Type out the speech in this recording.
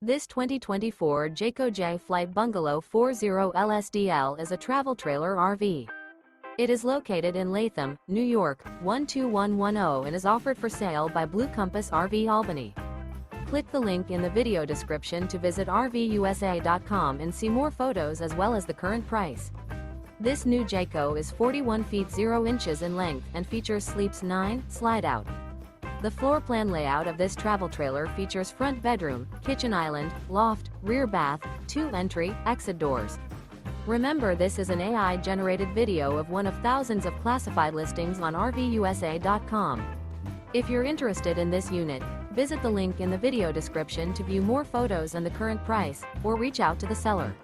This 2024 Jayco Jay Flight Bungalow 40 LSDL is a travel trailer RV. It is located in Latham, New York, 12110 and is offered for sale by Blue Compass RV Albany. Click the link in the video description to visit RVUSA.com and see more photos as well as the current price. This new Jayco is 41 feet 0 inches in length and features Sleeps 9 Slideout. The floor plan layout of this travel trailer features front bedroom, kitchen island, loft, rear bath, 2 entry, exit doors. Remember, this is an AI-generated video of one of thousands of classified listings on RVUSA.com. If you're interested in this unit, visit the link in the video description to view more photos and the current price, or reach out to the seller.